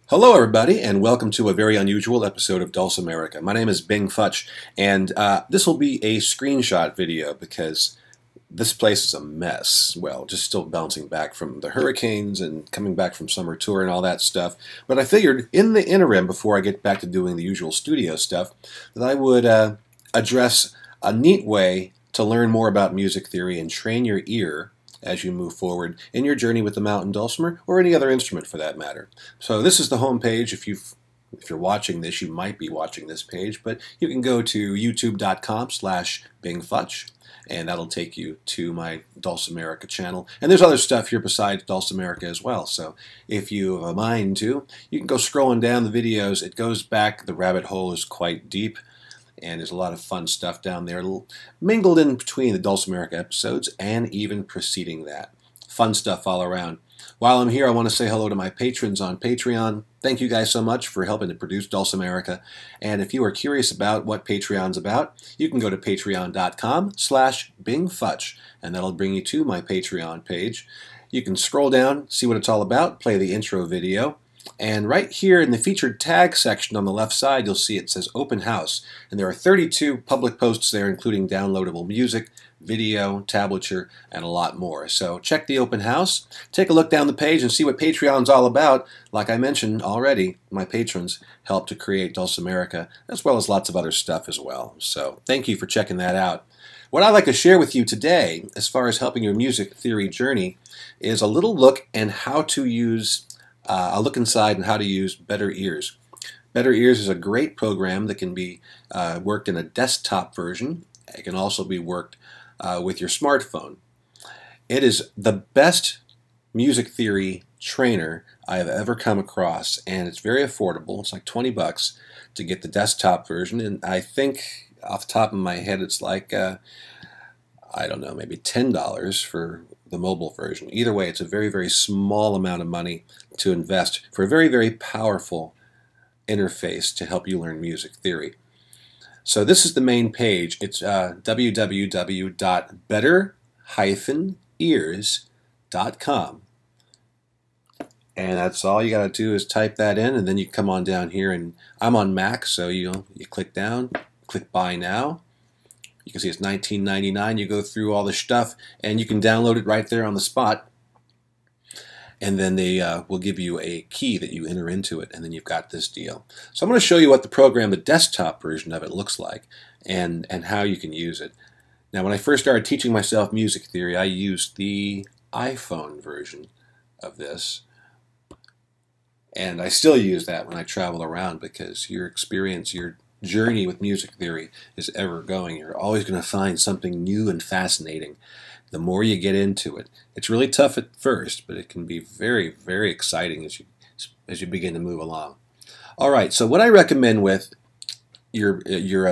Hello everybody, and welcome to a very unusual episode of Dulcimerica. My name is Futch, and this will be a screenshot video because this place is a mess. Well, just still bouncing back from the hurricanes and coming back from summer tour and all that stuff. But I figured in the interim, before I get back to doing the usual studio stuff, that I would address a neat way to learn more about music theory and train your ear as you move forward in your journey with the mountain dulcimer or any other instrument for that matter. So this is the home page. If you're watching this, you might be watching this page, but you can go to youtube.com/bingfutch and that'll take you to my Dulcimerica channel. And there's other stuff here besides Dulcimerica as well. So if you have a mind to, you can go scrolling down the videos. It goes back. The rabbit hole is quite deep. And there's a lot of fun stuff down there, mingled in between the Dulcimerica episodes and even preceding that. Fun stuff all around. While I'm here, I want to say hello to my patrons on Patreon. Thank you guys so much for helping to produce Dulcimerica. And if you are curious about what Patreon's about, you can go to patreon.com/bingfutch, and that'll bring you to my Patreon page. You can scroll down, see what it's all about, play the intro video. And right here in the featured tag section on the left side, you'll see it says Open House. And there are 32 public posts there, including downloadable music, video, tablature, and a lot more. So check the Open House, take a look down the page and see what Patreon's all about. Like I mentioned already, my patrons help to create Dulcimerica, as well as lots of other stuff as well. So thank you for checking that out. What I'd like to share with you today, as far as helping your music theory journey, is a little look and how to use a look inside and how to use Better Ears. Better Ears is a great program that can be worked in a desktop version. It can also be worked with your smartphone. It is the best music theory trainer I have ever come across, and it's very affordable. It's like 20 bucks to get the desktop version, and I think off the top of my head it's like I don't know, maybe $10 for the mobile version. Either way, it's a very, very small amount of money to invest for a very, very powerful interface to help you learn music theory. So this is the main page. It's www.better-ears.com. And that's all you got to do is type that in, and then you come on down here, and I'm on Mac, so you click down, click Buy Now. You can see it's $19.99. You go through all the stuff, and you can download it right there on the spot. And then they will give you a key that you enter into it, and then you've got this deal. So I'm going to show you what the program, the desktop version of it, looks like, and how you can use it. Now, when I first started teaching myself music theory, I used the iPhone version of this. And I still use that when I travel around because your experience, your journey with music theory is ever going. You're always going to find something new and fascinating the more you get into it. It's really tough at first, but it can be very, very exciting as you begin to move along. All right, so what I recommend with your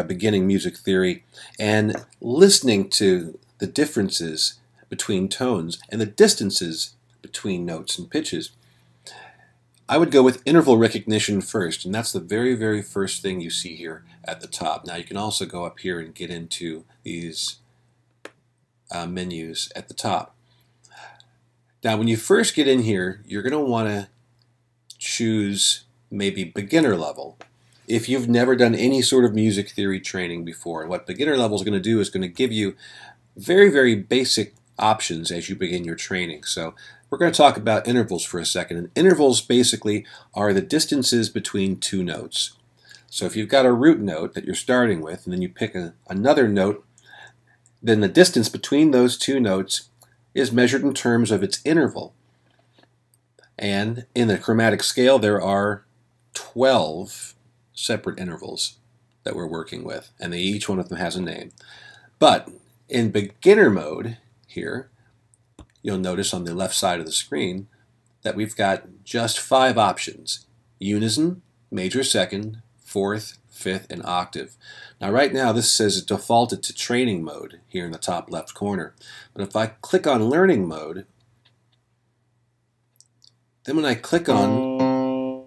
beginning music theory and listening to the differences between tones and the distances between notes and pitches, I would go with interval recognition first, and that's the very, very first thing you see here at the top. Now you can also go up here and get into these menus at the top. Now when you first get in here, you're going to want to choose maybe beginner level. If you've never done any sort of music theory training before, and what beginner level is going to do is going to give you very, very basic options as you begin your training. So we're going to talk about intervals for a second. And intervals basically are the distances between two notes. So if you've got a root note that you're starting with, and then you pick another note, then the distance between those two notes is measured in terms of its interval. And in the chromatic scale, there are 12 separate intervals that we're working with, and each one of them has a name. But in beginner mode here, you'll notice on the left side of the screen that we've got just 5 options: unison, major second, fourth, fifth, and octave. Now right now this says it defaulted to training mode here in the top left corner. But if I click on learning mode, then when I click on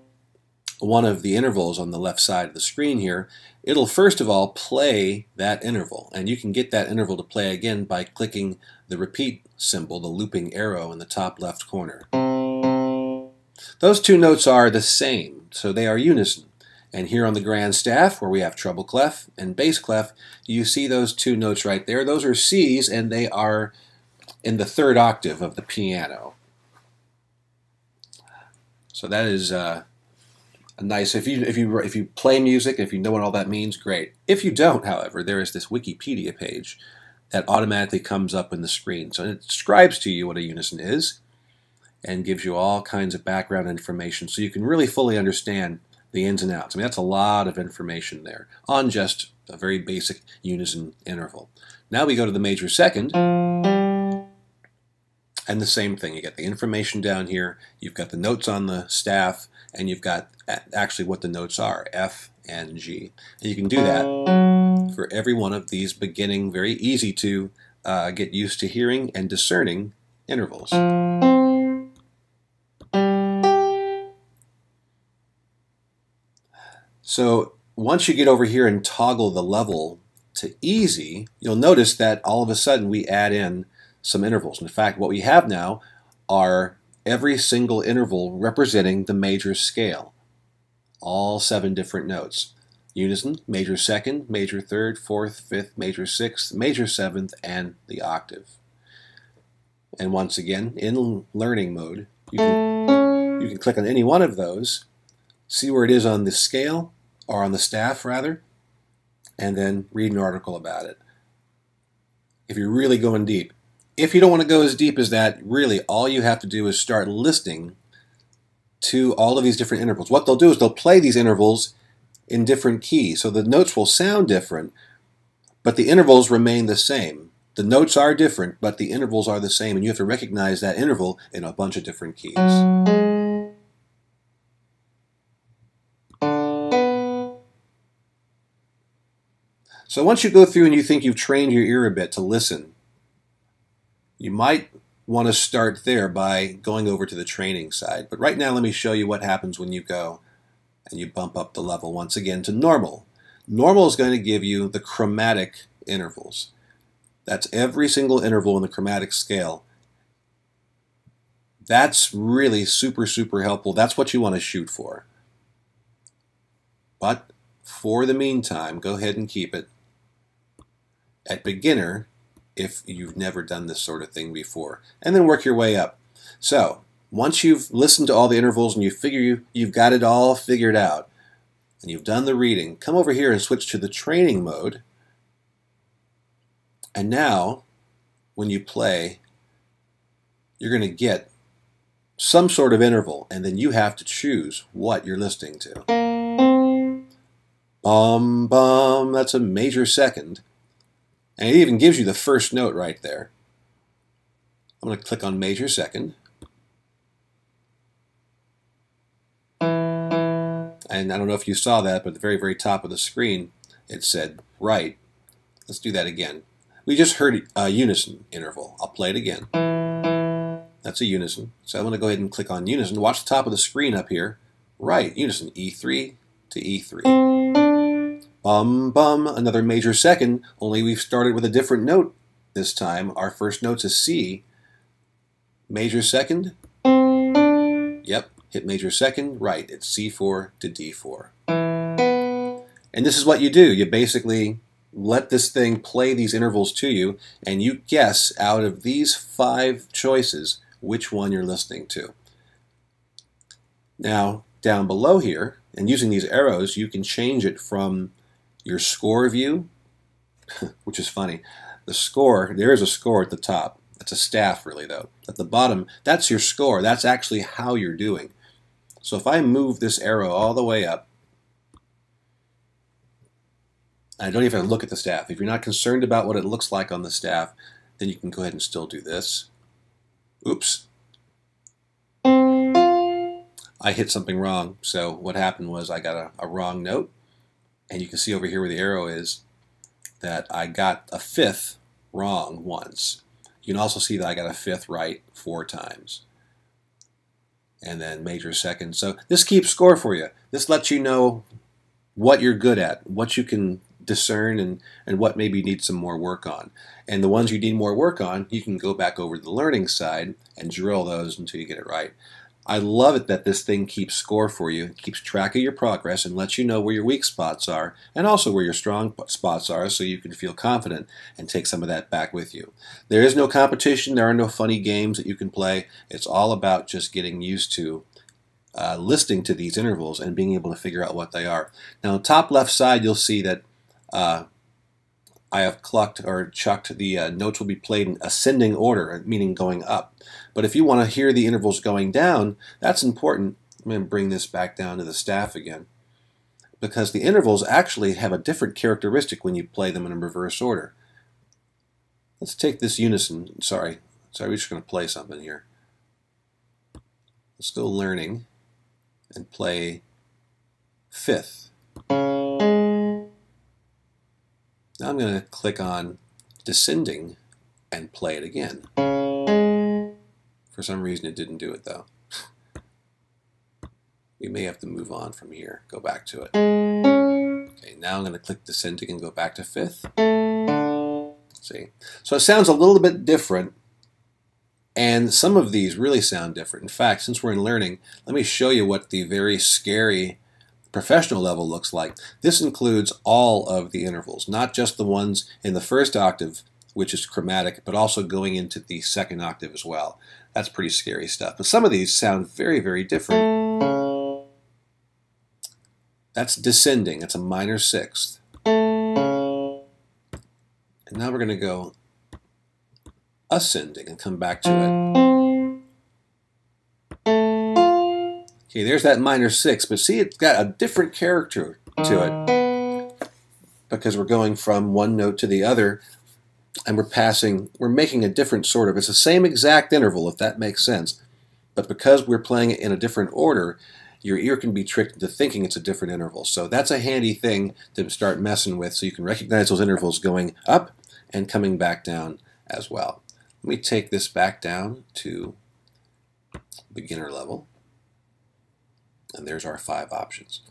one of the intervals on the left side of the screen here, it'll first of all play that interval. And you can get that interval to play again by clicking the repeat symbol, the looping arrow in the top left corner. Those two notes are the same, so they are unison. And here on the grand staff, where we have treble clef and bass clef, you see those two notes right there. Those are C's, and they are in the third octave of the piano. So that is a nice. If you play music, if you know what all that means, great. If you don't, however, there is this Wikipedia page that automatically comes up in the screen. So it describes to you what a unison is and gives you all kinds of background information, so you can really fully understand the ins and outs. I mean, that's a lot of information there on just a very basic unison interval. Now we go to the major second, and the same thing. You get the information down here, you've got the notes on the staff, and you've got actually what the notes are, F and G. And you can do that for every one of these beginning, very easy to get used to hearing and discerning intervals. So once you get over here and toggle the level to easy, you'll notice that all of a sudden we add in some intervals. In fact, what we have now are every single interval representing the major scale. All 7 different notes. Unison, major second, major third, fourth, fifth, major sixth, major seventh, and the octave. And once again, in learning mode, you can click on any one of those, see where it is on the scale, or on the staff rather, and then read an article about it. If you're really going deep. If you don't want to go as deep as that, really all you have to do is start listening to all of these different intervals. What they'll do is they'll play these intervals in different keys, so the notes will sound different, but the intervals remain the same. The notes are different, but the intervals are the same, and you have to recognize that interval in a bunch of different keys. So once you go through and you think you've trained your ear a bit to listen, you might want to start there by going over to the training side. But right now, let me show you what happens when you go and you bump up the level once again to normal. Normal is going to give you the chromatic intervals. That's every single interval in the chromatic scale. That's really super, super helpful. That's what you want to shoot for. But for the meantime, go ahead and keep it at beginner if you've never done this sort of thing before, and then work your way up. So once you've listened to all the intervals and you figure you've got it all figured out and you've done the reading, come over here and switch to the training mode. And now when you play, you're going to get some sort of interval, and then you have to choose what you're listening to. Bum, bum, that's a major second. And it even gives you the first note right there. I'm going to click on major second. And I don't know if you saw that, but at the very, very top of the screen, it said right. Let's do that again. We just heard a unison interval. I'll play it again. That's a unison. So I'm going to go ahead and click on unison. Watch the top of the screen up here. Right, unison, E3 to E3. Bum, bum, another major second, only we've started with a different note this time. Our first note's a C. Major second. Yep, hit major second, right, it's C4 to D4. And this is what you do. You basically let this thing play these intervals to you, and you guess out of these 5 choices which one you're listening to. Now, down below here, and using these arrows, you can change it from your score view, which is funny. The score, there is a score at the top. It's a staff really though. At the bottom, that's your score. That's actually how you're doing. So if I move this arrow all the way up, I don't even look at the staff. If you're not concerned about what it looks like on the staff, then you can go ahead and still do this. Oops. I hit something wrong. So what happened was I got a wrong note. And you can see over here where the arrow is that I got a 5th wrong once. You can also see that I got a 5th right 4 times. And then major second. So this keeps score for you. This lets you know what you're good at, what you can discern, and what maybe you need some more work on. And the ones you need more work on, you can go back over to the learning side and drill those until you get it right. I love it that this thing keeps score for you, keeps track of your progress, and lets you know where your weak spots are, and also where your strong spots are, so you can feel confident and take some of that back with you. There is no competition, there are no funny games that you can play. It's all about just getting used to listening to these intervals and being able to figure out what they are. Now, on the top left side, you'll see that I have clucked or chucked the notes will be played in ascending order, meaning going up. But if you want to hear the intervals going down, that's important. I'm going to bring this back down to the staff again, because the intervals actually have a different characteristic when you play them in reverse order. Let's take this unison. Sorry, we're just going to play something here. Let's go learning and play fifth. Now I'm going to click on descending and play it again. For some reason it didn't do it though. We may have to move on from here, go back to it. Okay, now I'm going to click descending and go back to fifth. See? So it sounds a little bit different, and some of these really sound different. In fact, since we're in learning, let me show you what the very scary professional level looks like. This includes all of the intervals, not just the ones in the first octave, which is chromatic, but also going into the second octave as well. That's pretty scary stuff. But some of these sound very, very different. That's descending. That's a minor sixth. And now we're going to go ascending and come back to it. Okay, there's that minor sixth, but see, it's got a different character to it because we're going from one note to the other, and we're making a different sort of, it's the same exact interval, if that makes sense, but because we're playing it in a different order, your ear can be tricked into thinking it's a different interval. So that's a handy thing to start messing with, so you can recognize those intervals going up and coming back down as well. Let me take this back down to beginner level. And there's our 5 options.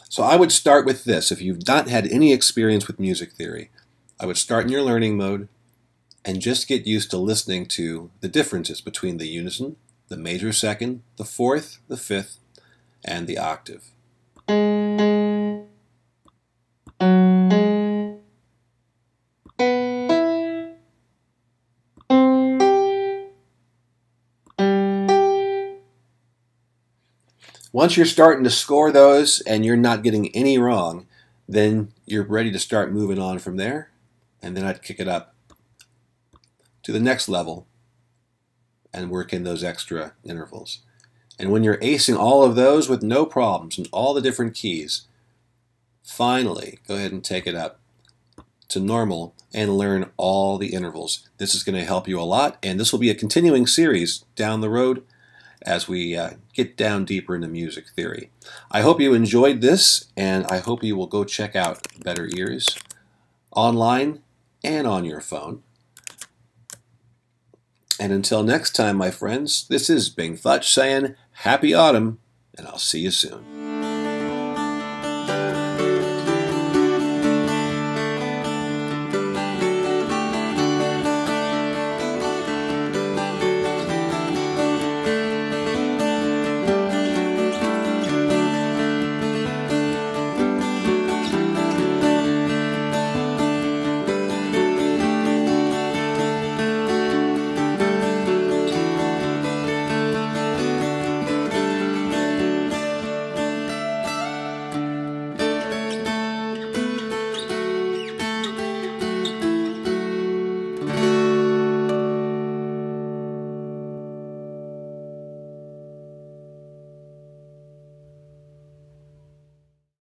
So I would start with this. If you've not had any experience with music theory, I would start in your learning mode and just get used to listening to the differences between the unison, the major second, the fourth, the fifth, and the octave. Once you're starting to score those and you're not getting any wrong, then you're ready to start moving on from there. And then I'd kick it up to the next level and work in those extra intervals. And when you're acing all of those with no problems and all the different keys, finally go ahead and take it up to normal and learn all the intervals. This is going to help you a lot, and this will be a continuing series down the road as we get down deeper into music theory. I hope you enjoyed this, and I hope you will go check out Better Ears online and on your phone. And until next time, my friends, this is Bing Futch saying happy autumn, and I'll see you soon.